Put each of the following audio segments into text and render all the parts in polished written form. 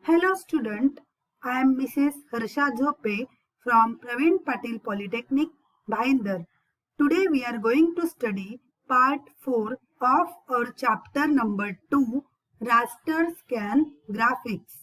Hello student, I am Mrs. Harsha Jhope from Praveen Patil Polytechnic, Bhayandar. Today we are going to study part 4 of our chapter number 2, Raster Scan Graphics.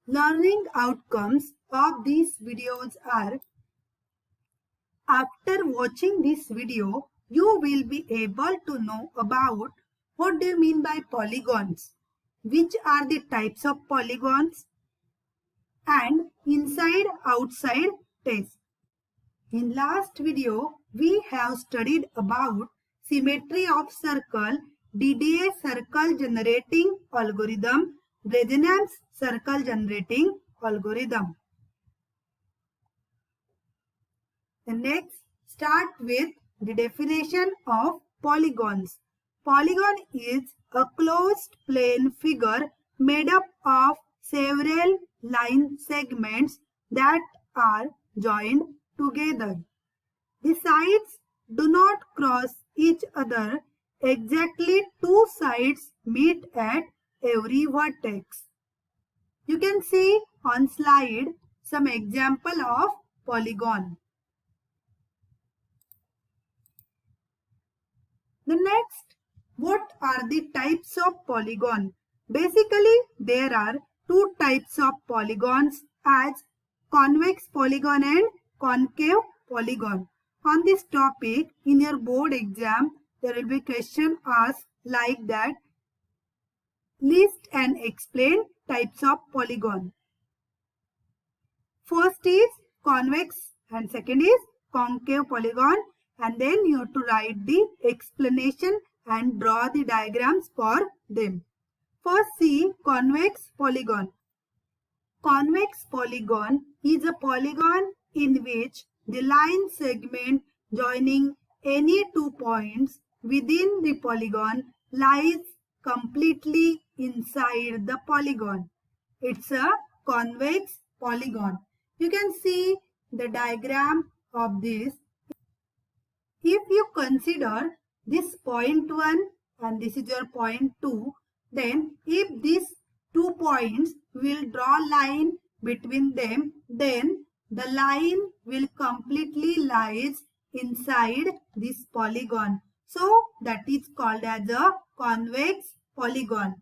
Learning outcomes of these videos are: after watching this video, you will be able to know about what do you mean by polygons, which are the types of polygons, and inside-outside test. In last video, we have studied about symmetry of circle, DDA circle generating algorithm, resonance circle generating algorithm. The next, start with the definition of polygons. Polygon is a closed plane figure made up of several line segments that are joined together. The sides do not cross each other. Exactly two sides meet at every vertex. You can see on slide some example of polygon. The next, what are the types of polygon? Basically, there are two types of polygons as convex polygon and concave polygon. On this topic, in your board exam, there will be question asked like that. List and explain types of polygon. First is convex and second is concave polygon, and then you have to write the explanation and draw the diagrams for them. First, see convex polygon. Convex polygon is a polygon in which the line segment joining any 2 points within the polygon lies completely inside the polygon. It's a convex polygon. You can see the diagram of this. If you consider this point 1 and this is your point 2, then if these 2 points will draw line between them, then the line will completely lies inside this polygon. So that is called as a convex polygon.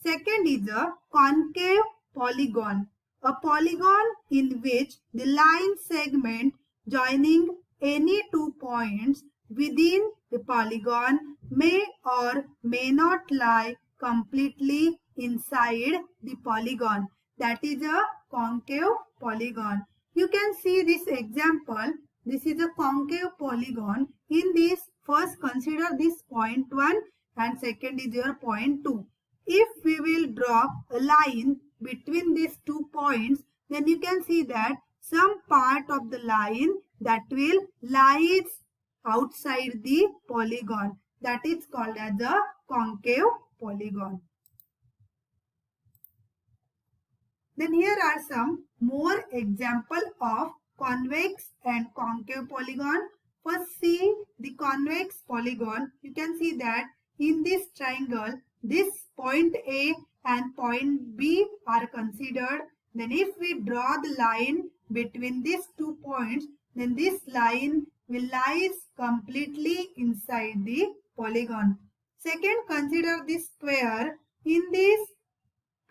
Second is a concave polygon. A polygon in which the line segment joining any 2 points within the polygon may or may not lie completely inside the polygon. That is a concave polygon. You can see this example. This is a concave polygon. In this, first consider this point 1 and second is your point 2. If we will draw a line between these 2 points, then you can see that some part of the line that will lies outside the polygon. That is called as a concave polygon. Then here are some more example of convex and concave polygon. First, see the convex polygon. You can see that in this triangle, this point A and point B are considered. Then if we draw the line between these 2 points, then this line will lies completely inside the polygon. Second, consider this square. In this,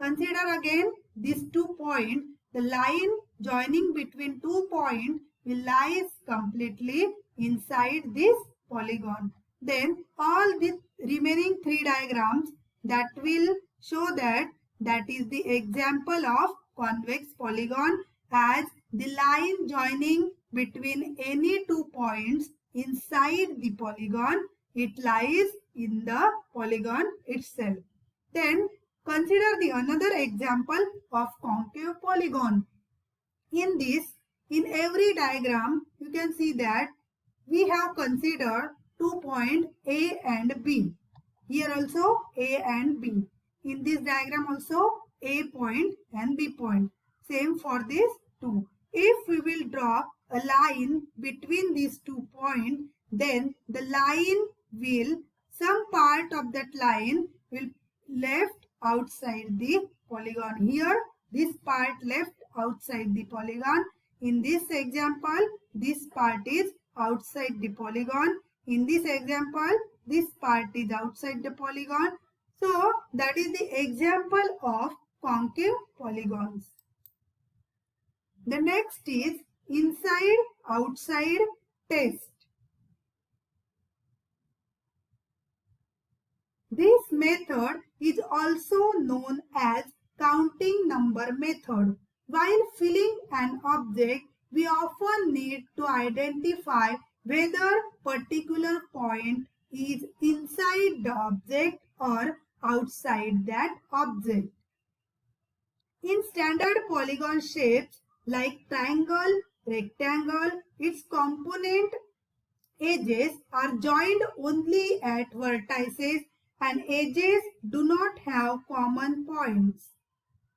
consider again these 2 points. The line joining between 2 points will lies completely inside this polygon. Then all the remaining 3 diagrams that will show that is the example of convex polygon, as the line joining between any 2 points inside the polygon, it lies in the polygon itself. Then consider the another example of concave polygon. In this, in every diagram, you can see that we have considered 2 points A and B. Here also A and B. In this diagram also A point and B point. Same for this 2. If we will draw a line between these 2 points, then the line will, some part of that line will left outside the polygon. Here, this part left outside the polygon. In this example, this part is outside the polygon. In this example, this part is outside the polygon. So, that is the example of concave polygons. The next is inside-outside test. This method is also known as counting number method. While filling an object, we often need to identify whether particular point is inside the object or outside that object. In standard polygon shapes like triangle, rectangle, its component edges are joined only at vertices and edges do not have common points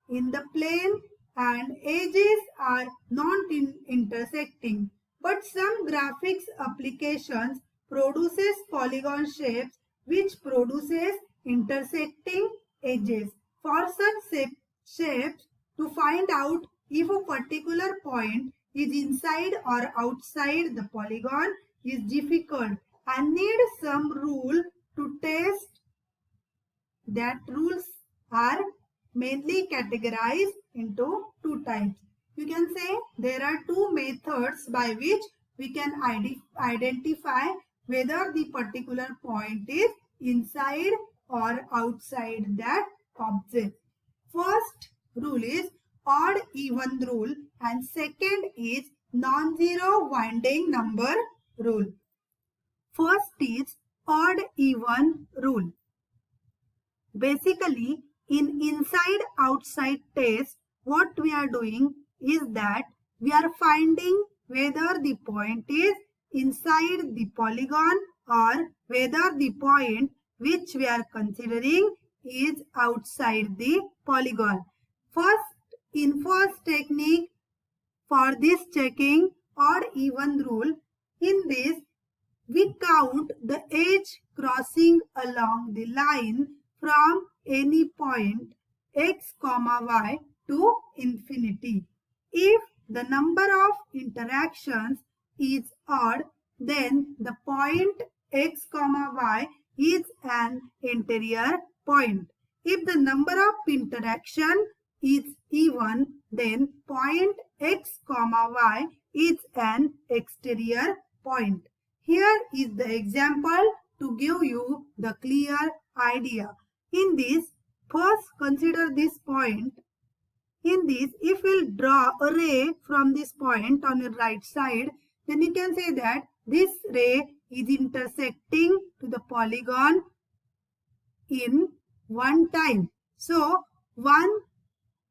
in the plane and edges are non-intersecting. But some graphics applications produces polygon shapes which produces intersecting edges. For such shapes, to find out if a particular point is inside or outside the polygon is difficult and need some rule to test. That rules are mainly categorized into two types. You can say there are two methods by which we can identify whether the particular point is inside or outside that object. First rule is odd even rule and second is non-zero winding number rule. First is odd even rule. Basically, in inside-outside test, what we are doing is that we are finding whether the point is inside the polygon or whether the point which we are considering is outside the polygon. In first technique for this checking odd even rule, in this we count the edge crossing along the line from any point x, y to infinity. If the number of interactions is odd, then the point x, y is an interior point. If the number of interaction is even, then point x, y is an exterior point. Here is the example to give you the clear idea. In this, first consider this point. In this, if we'll draw a ray from this point on your right side, then you can say that this ray is intersecting to the polygon in one time. So, 1,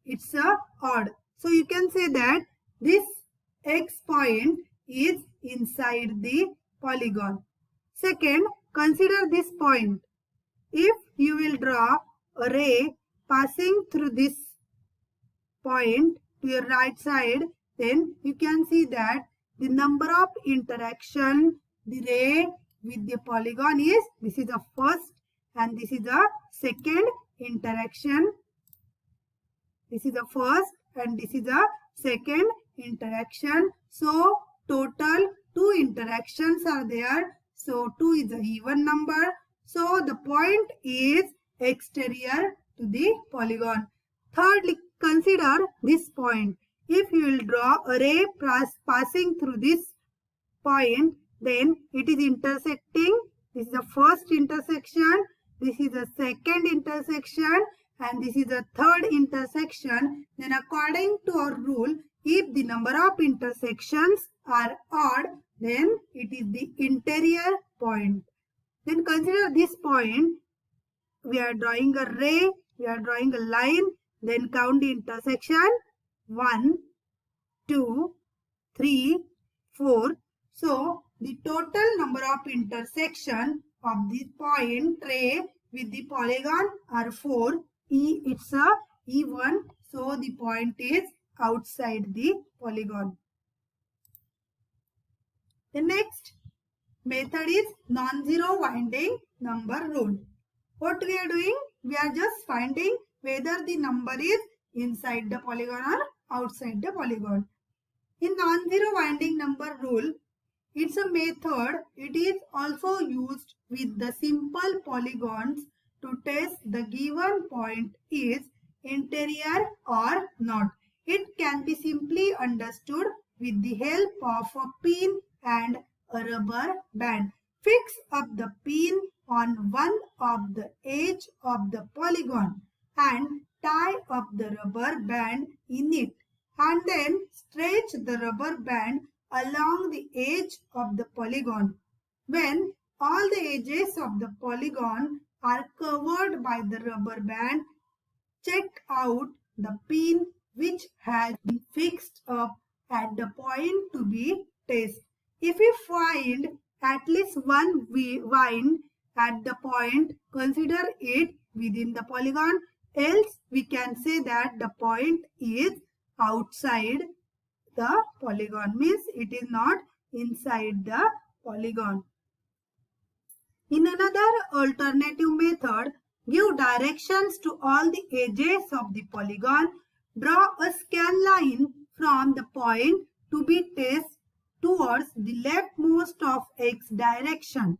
it's a odd. So, you can say that this x point is inside the polygon. Second, consider this point. If you will draw a ray passing through this point to your right side, then you can see that the number of interaction the ray with the polygon is, this is the first and this is the second interaction. This is the first and this is the second interaction. So, total 2 interactions are there. So, 2 is an even number. So, the point is exterior to the polygon. Thirdly, consider this point. If you will draw a ray passing through this point, then it is intersecting. This is the first intersection. This is the second intersection. And this is the third intersection. Then according to our rule, if the number of intersections are odd, then it is the interior point. Then consider this point. We are drawing a ray, we are drawing a line, then count the intersection 1, 2, 3, 4. So, the total number of intersection of the point ray with the polygon are 4. It's a even, so the point is outside the polygon. The next method is non-zero winding number rule. What we are doing? We are just finding whether the number is inside the polygon or outside the polygon. In non-zero winding number rule, it's a method. It is also used with the simple polygons to test the given point is interior or not. It can be simply understood with the help of a pin and a rubber band. Fix up the pin on one of the edge of the polygon and tie up the rubber band in it, and then stretch the rubber band along the edge of the polygon. When all the edges of the polygon are covered by the rubber band, check out the pin which has been fixed up at the point to be tested. If we find at least one wind at the point, consider it within the polygon, else we can say that the point is outside the polygon, means it is not inside the polygon. In another alternative method, give directions to all the edges of the polygon. Draw a scan line from the point to be tested towards the leftmost of x direction.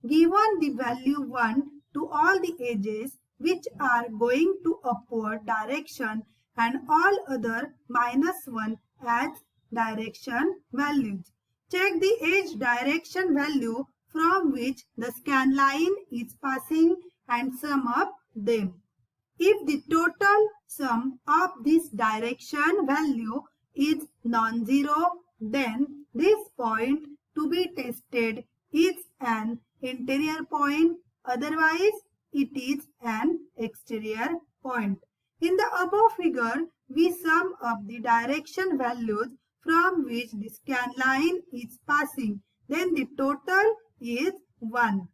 Given the value 1 to all the edges which are going to upward direction and all other -1 as direction values. Check the edge direction value from which the scan line is passing and sum up them. If the total sum of this direction value is non-zero, then this point to be tested is an interior point, otherwise it is an exterior point. In the above figure, we sum up the direction values from which the scan line is passing. Then the total is 1.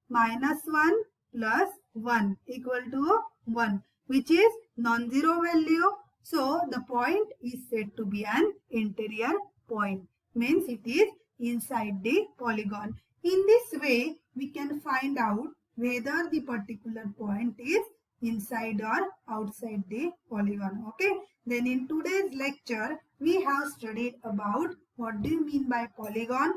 -1 plus 1 equal to 1, which is non-zero value. So the point is said to be an interior point, means it is inside the polygon. In this way, we can find out whether the particular point is inside or outside the polygon. Okay. Then in today's lecture, we have studied about what do you mean by polygon,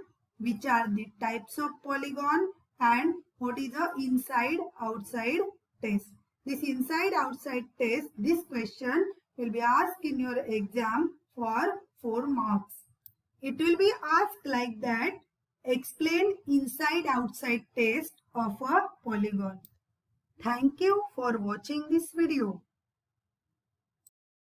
which are the types of polygon, and what is the inside-outside test. This inside-outside test, this question will be asked in your exam for 4 marks. It will be asked like that: explain inside-outside test of a polygon. Thank you for watching this video.